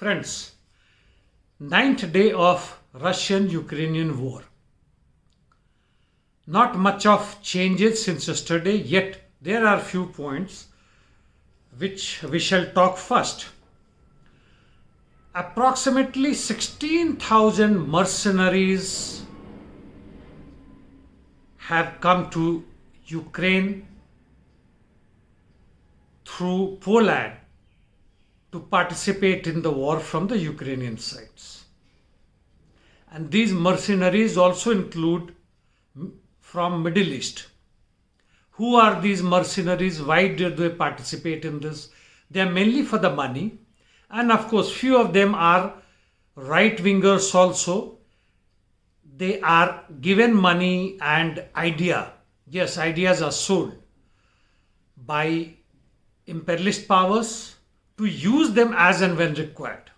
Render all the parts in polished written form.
Friends, ninth day of Russian-Ukrainian war. Not much of changes since yesterday, yet there are few points which we shall talk first. Approximately 16,000 mercenaries have come to Ukraine through Poland to participate in the war from the Ukrainian sides. And these mercenaries also include from Middle East. Who are these mercenaries? Why did they participate in this? They are mainly for the money. And of course, few of them are right-wingers also. They are given money and idea. Yes, ideas are sold by imperialist powers to use them as and when required.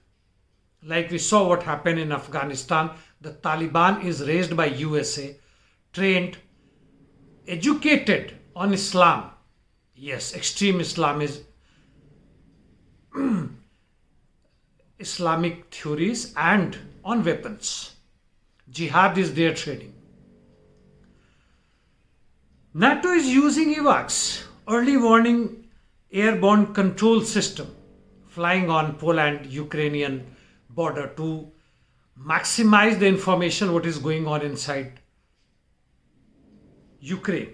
Like we saw what happened in Afghanistan. The Taliban is raised by USA, trained, educated on Islam. Yes, extreme Islam is Islamic theories and on weapons. Jihad is their training. NATO is using AWACS, early warning airborne control system, flying on Poland-Ukrainian border to maximize the information what is going on inside Ukraine.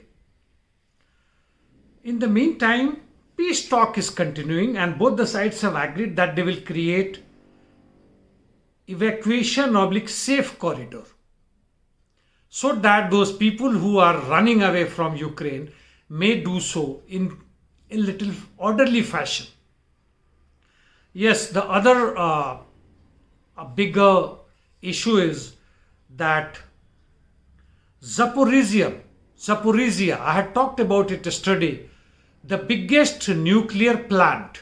In the meantime, peace talk is continuing and both the sides have agreed that they will create evacuation/safe corridor so that those people who are running away from Ukraine may do so in little orderly fashion. Yes, the other a bigger issue is that Zaporizhzhia, I had talked about it yesterday, the biggest nuclear plant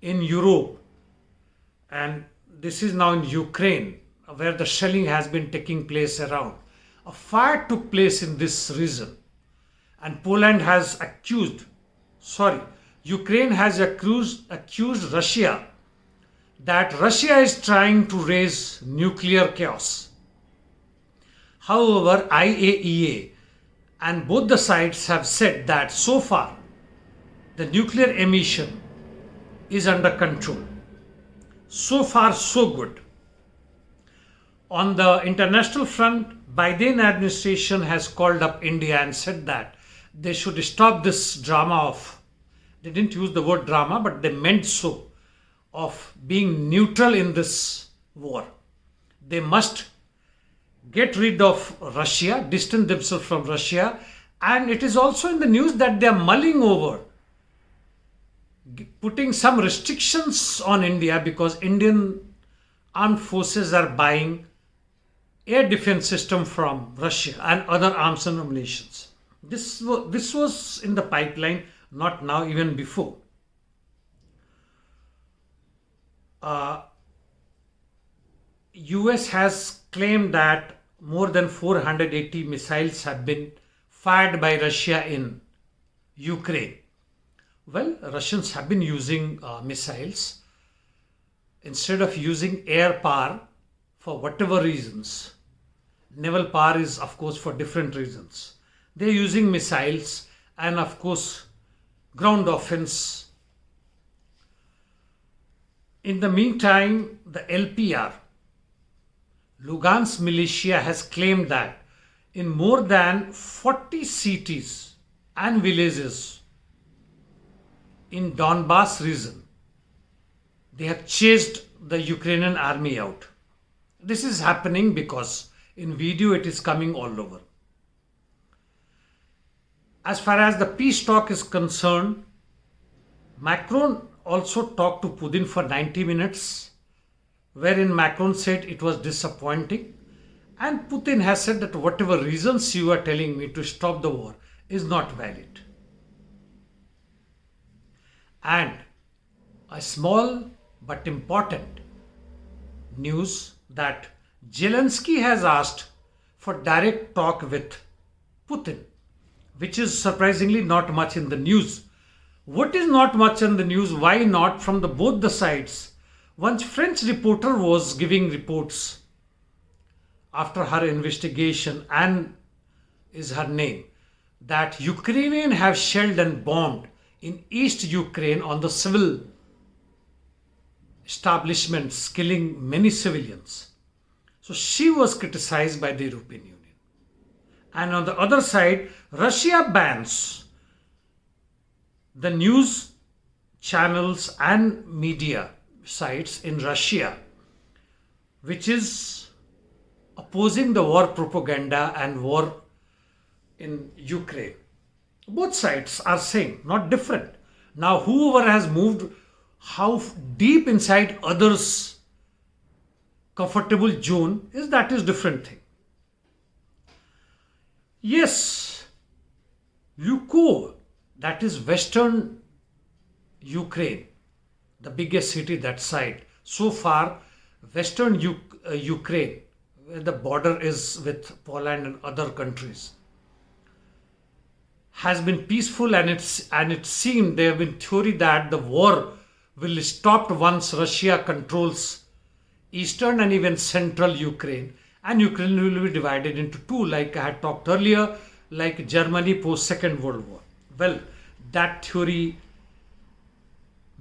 in Europe, and this is now in Ukraine where the shelling has been taking place around. A fire took place in this region and Ukraine has accused Russia that Russia is trying to raise nuclear chaos. However, IAEA and both the sides have said that so far the nuclear emission is under control. So far, so good. On the international front, Biden administration has called up India and said that they should stop this drama of, they didn't use the word drama, but they meant so, of being neutral in this war. They must get rid of Russia, distance themselves from Russia, and it is also in the news that they are mulling over putting some restrictions on India because Indian armed forces are buying air defense system from Russia and other arms and nations. This was in the pipeline, not now, even before. US has claimed that more than 480 missiles have been fired by Russia in Ukraine. Well, Russians have been using missiles instead of using air power for whatever reasons. Naval power is, of course, for different reasons. They're using missiles and, of course, ground offense. In the meantime, the LPR, Lugansk militia, has claimed that in more than 40 cities and villages in Donbass region, they have chased the Ukrainian army out. This is happening because in video it is coming all over. As far as the peace talk is concerned, Macron also talked to Putin for 90 minutes, wherein Macron said it was disappointing. And Putin has said that whatever reasons you are telling me to stop the war is not valid. And a small but important news that Zelenskyy has asked for direct talk with Putin, which is surprisingly not much in the news. What is not much in the news? Why not from both the sides? One French reporter was giving reports after her investigation, and is her name, that Ukrainians have shelled and bombed in East Ukraine on the civil establishments, killing many civilians. So she was criticized by the European Union. And on the other side, Russia bans the news channels and media sites in Russia, which is opposing the war propaganda and war in Ukraine. Both sides are same, not different. Now, whoever has moved how deep inside others' comfortable zone is, that is different thing. Yes, Lvov, that is western Ukraine, the biggest city that side. So far, western Ukraine, where the border is with Poland and other countries, has been peaceful, and it seemed there have been theory that the war will stop once Russia controls eastern and even central Ukraine, and Ukraine will be divided into two, like I had talked earlier, like Germany post Second World War. Well, that theory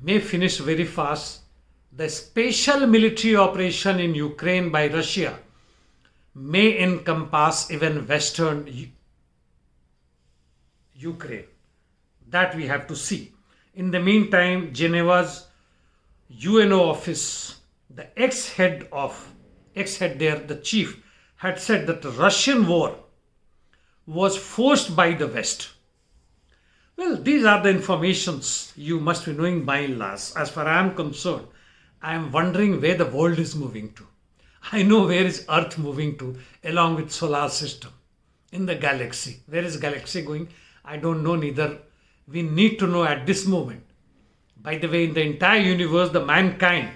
may finish very fast. The special military operation in Ukraine by Russia may encompass even western Ukraine. That we have to see. In the meantime, Geneva's UNO office, the ex-head there, the chief, had said that the Russian war was forced by the West. Well, these are the informations you must be knowing by and large. As far as I am concerned, I am wondering where the world is moving to. I know where is Earth moving to, along with solar system, in the galaxy. Where is galaxy going? I don't know neither. We need to know at this moment. By the way, in the entire universe, the mankind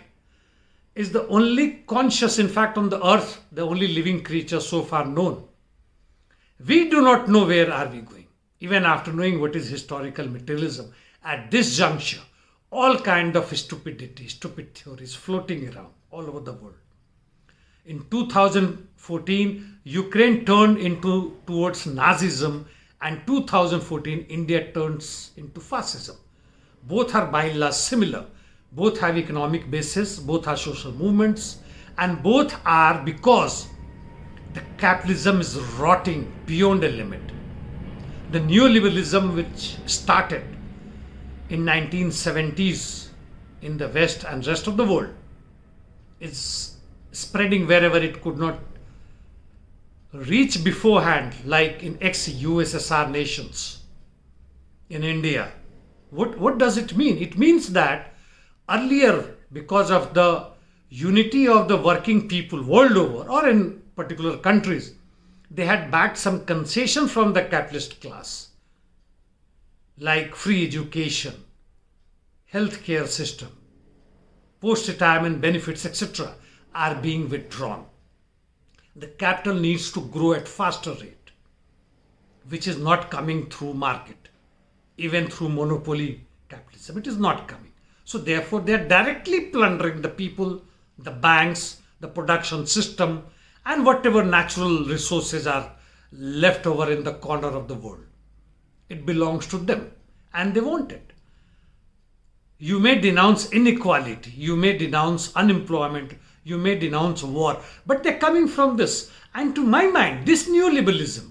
is the only conscious, in fact, on the earth, the only living creature so far known. We do not know where are we going, even after knowing what is historical materialism. At this juncture, all kind of stupidity, stupid theories floating around all over the world. In 2014, Ukraine turned towards Nazism, and 2014, India turns into fascism. Both are by and large similar. Both have economic basis, both are social movements, and both are because the capitalism is rotting beyond a limit. The neoliberalism, which started in 1970s in the West and rest of the world, is spreading wherever it could not reach beforehand, like in ex-USSR nations, in India. What does it mean? It means that earlier, because of the unity of the working people world over, or in particular countries, they had backed some concession from the capitalist class, like free education, healthcare system, post-retirement benefits, etc., are being withdrawn. The capital needs to grow at faster rate, which is not coming through market, even through monopoly capitalism. It is not coming. So therefore, they are directly plundering the people, the banks, the production system, and whatever natural resources are left over in the corner of the world. It belongs to them, and they want it. You may denounce inequality, you may denounce unemployment, you may denounce war, but they're coming from this. And to my mind, this neoliberalism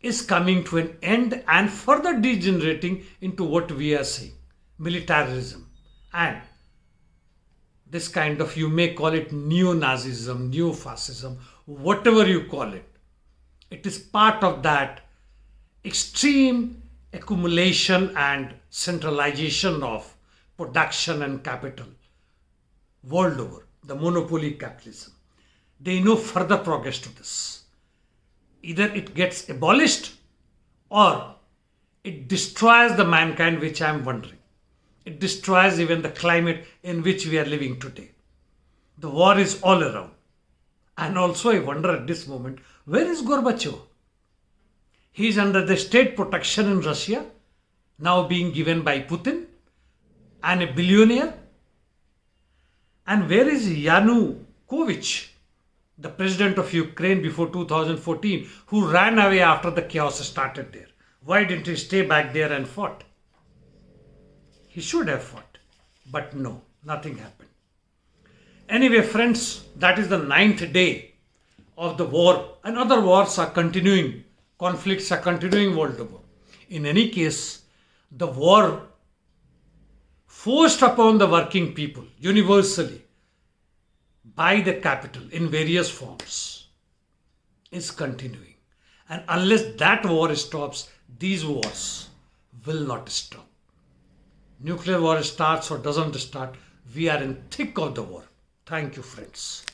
is coming to an end and further degenerating into what we are saying, militarism. And this kind of, you may call it neo-Nazism, neo-fascism, whatever you call it. It is part of that extreme accumulation and centralization of production and capital world over, the monopoly capitalism. There is no further progress to this. Either it gets abolished or it destroys the mankind, which I am wondering. It destroys even the climate in which we are living today. The war is all around. And also I wonder at this moment, where is Gorbachev? He is under the state protection in Russia, now being given by Putin, and a billionaire. And where is Yanukovych, the president of Ukraine before 2014, who ran away after the chaos started there? Why didn't he stay back there and fought? He should have fought, but no, nothing happened. Anyway, friends, that is the 9th day of the war, and other wars are continuing, conflicts are continuing world over. In any case, the war forced upon the working people universally by the capital in various forms is continuing. And unless that war stops, these wars will not stop. Nuclear war starts or doesn't start, we are in thick of the war. Thank you, friends.